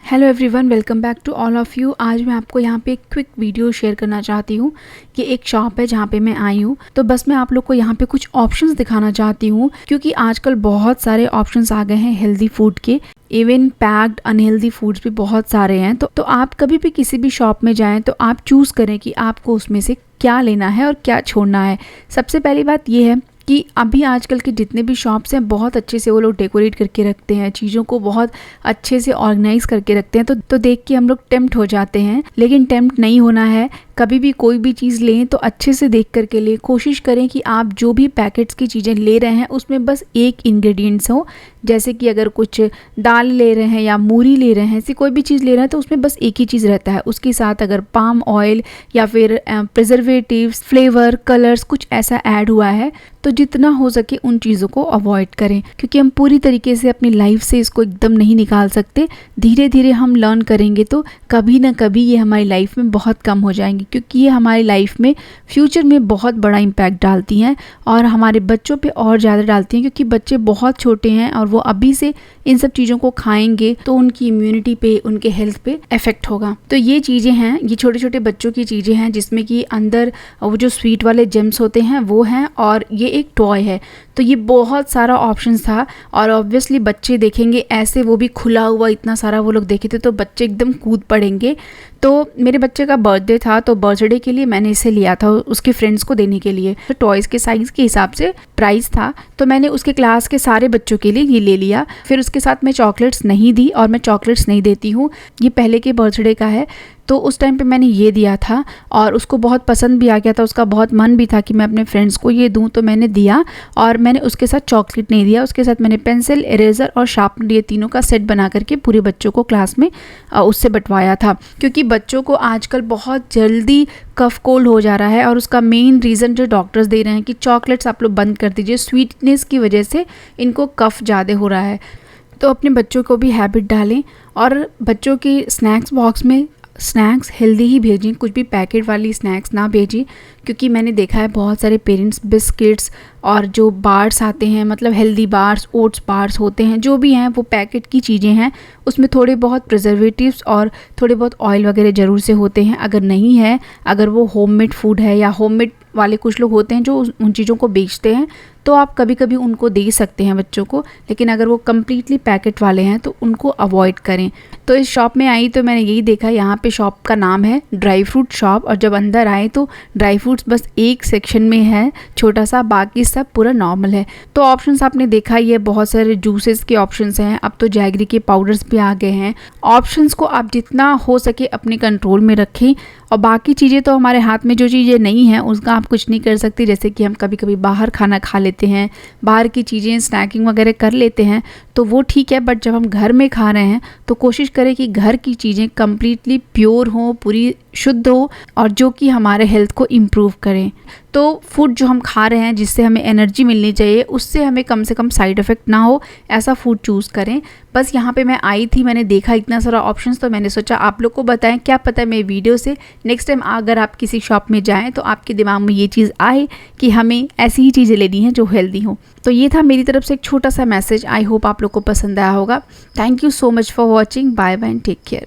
Hello everyone, welcome back to all of you. आज मैं आपको यहाँ पे एक क्विक वीडियो शेयर करना चाहती हूँ कि एक शॉप है जहाँ पे मैं आई हूँ। तो बस मैं आप लोग को यहाँ पे कुछ ऑप्शंस दिखाना चाहती हूँ, क्योंकि आजकल बहुत सारे ऑप्शंस आ गए हैं हेल्दी फूड के। इवन पैक्ड अनहेल्दी फूड्स भी बहुत सारे हैं। तो आप कभी भी किसी भी शॉप में जाएं तो आप चूज़ करें कि आपको उसमें से क्या लेना है और क्या छोड़ना है। सबसे पहली बात ये है कि अभी आजकल के जितने भी शॉप्स हैं बहुत अच्छे से वो लोग डेकोरेट करके रखते हैं, चीज़ों को बहुत अच्छे से ऑर्गेनाइज करके रखते हैं। तो देख के हम लोग टेम्प्ट हो जाते हैं, लेकिन टेम्प्ट नहीं होना है। कभी भी कोई भी चीज़ लें तो अच्छे से देख करके लें। कोशिश करें कि आप जो भी पैकेट्स की चीज़ें ले रहे हैं उसमें बस एक इंग्रेडिएंट्स हो। जैसे कि अगर कुछ दाल ले रहे हैं या मूरी ले रहे हैं, ऐसी कोई भी चीज़ ले रहे हैं तो उसमें बस एक ही चीज़ रहता है। उसके साथ अगर पाम ऑयल या फिर प्रिजर्वेटिव्स, फ्लेवर, कलर्स कुछ ऐसा ऐड हुआ है तो जितना हो सके उन चीज़ों को अवॉइड करें, क्योंकि हम पूरी तरीके से अपनी लाइफ से इसको एकदम नहीं निकाल सकते। धीरे धीरे हम लर्न करेंगे तो कभी ना कभी ये हमारी लाइफ में बहुत कम हो जाएंगी, क्योंकि ये हमारी लाइफ में फ्यूचर में बहुत बड़ा इम्पैक्ट डालती हैं और हमारे बच्चों पे और ज़्यादा डालती हैं, क्योंकि बच्चे बहुत छोटे हैं और वो अभी से इन सब चीज़ों को खाएंगे तो उनकी इम्यूनिटी पे, उनके हेल्थ पे इफेक्ट होगा। तो ये चीज़ें हैं, ये छोटे छोटे बच्चों की चीज़ें हैं जिसमें कि अंदर वो जो स्वीट वाले जेम्स होते हैं वो हैं, और ये एक टॉय है। तो ये बहुत सारा ऑप्शंस था और ऑब्वियसली बच्चे देखेंगे ऐसे, वो भी खुला हुआ इतना सारा वो लोग देखे थे तो बच्चे एकदम कूद पड़ेंगे। तो मेरे बच्चे का बर्थडे था तो बर्थडे के लिए मैंने इसे लिया था उसके फ्रेंड्स को देने के लिए। तो टॉयज़ के साइज़ के हिसाब से प्राइस था, तो मैंने उसके क्लास के सारे बच्चों के लिए ये ले लिया। फिर उसके साथ मैं चॉकलेट्स नहीं दी और मैं चॉकलेट्स नहीं देती हूँ, ये पहले के बर्थडे का है। तो उस टाइम पे मैंने ये दिया था और उसको बहुत पसंद भी आ गया था, उसका बहुत मन भी था कि मैं अपने फ्रेंड्स को ये दूं, तो मैंने दिया। और मैंने उसके साथ चॉकलेट नहीं दिया, उसके साथ मैंने पेंसिल, इरेज़र और शार्पनर, ये तीनों का सेट बना करके पूरे बच्चों को क्लास में उससे बंटवाया था। क्योंकि बच्चों को आजकल बहुत जल्दी कफ कोल्ड हो जा रहा है और उसका मेन रीज़न जो डॉक्टर्स दे रहे हैं कि चॉकलेट्स आप लोग बंद कर दीजिए, स्वीटनेस की वजह से इनको कफ ज़्यादा हो रहा है। तो अपने बच्चों को भी हैबिट डालें और बच्चों के स्नैक्स बॉक्स में स्नैक्स हेल्दी ही भेजें, कुछ भी पैकेट वाली स्नैक्स ना भेजें। क्योंकि मैंने देखा है बहुत सारे पेरेंट्स बिस्किट्स और जो बार्स आते हैं, मतलब हेल्दी बार्स, ओट्स बार्स होते हैं, जो भी हैं वो पैकेट की चीज़ें हैं, उसमें थोड़े बहुत प्रिजर्वेटिव्स और थोड़े बहुत ऑयल वगैरह ज़रूर से होते हैं। अगर नहीं है, अगर वो होममेड फूड है या होममेड वाले कुछ लोग होते हैं जो उन चीज़ों को बेचते हैं, तो आप कभी कभी उनको दे सकते हैं बच्चों को, लेकिन अगर वो कम्प्लीटली पैकेट वाले हैं तो उनको अवॉइड करें। तो इस शॉप में आई तो मैंने यही देखा, यहाँ पे शॉप का नाम है ड्राई फ्रूट शॉप, और जब अंदर आए तो ड्राई फ्रूट्स बस एक सेक्शन में है छोटा सा, बाकी सब पूरा नॉर्मल है। तो ऑप्शंस आपने देखा ही है, बहुत सारे जूसेस के ऑप्शंस हैं, अब तो जैगरी के पाउडर्स भी आ गए हैं। ऑप्शंस को आप जितना हो सके अपने कंट्रोल में रखें, और बाकी चीज़ें तो हमारे हाथ में, जो चीज़ें नहीं हैं उसका आप कुछ नहीं कर सकते। जैसे कि हम कभी कभी बाहर खाना खा लेते हैं, बाहर की चीज़ें स्नैकिंग वगैरह कर लेते हैं, तो वो ठीक है, बट जब हम घर में खा रहे हैं तो कोशिश करें कि घर की चीज़ें कम्प्लीटली प्योर हो, पूरी शुद्ध हो, और जो कि हमारे हेल्थ को इम्प्रूव करें। तो फूड जो हम खा रहे हैं जिससे हमें एनर्जी मिलनी चाहिए, उससे हमें कम से कम साइड इफ़ेक्ट ना हो, ऐसा फूड चूज़ करें। बस यहाँ पे मैं आई थी, मैंने देखा इतना सारा ऑप्शंस, तो मैंने सोचा आप लोग को बताएं। क्या पता है मेरी वीडियो से नेक्स्ट टाइम अगर आप किसी शॉप में जाएं तो आपके दिमाग में ये चीज़ आए कि हमें ऐसी ही चीज़ें लेनी है जो हेल्दी हो। तो ये था मेरी तरफ से एक छोटा सा मैसेज। आई होप आप लोग को पसंद आया होगा। Thank you so much for watching. Bye bye and take care.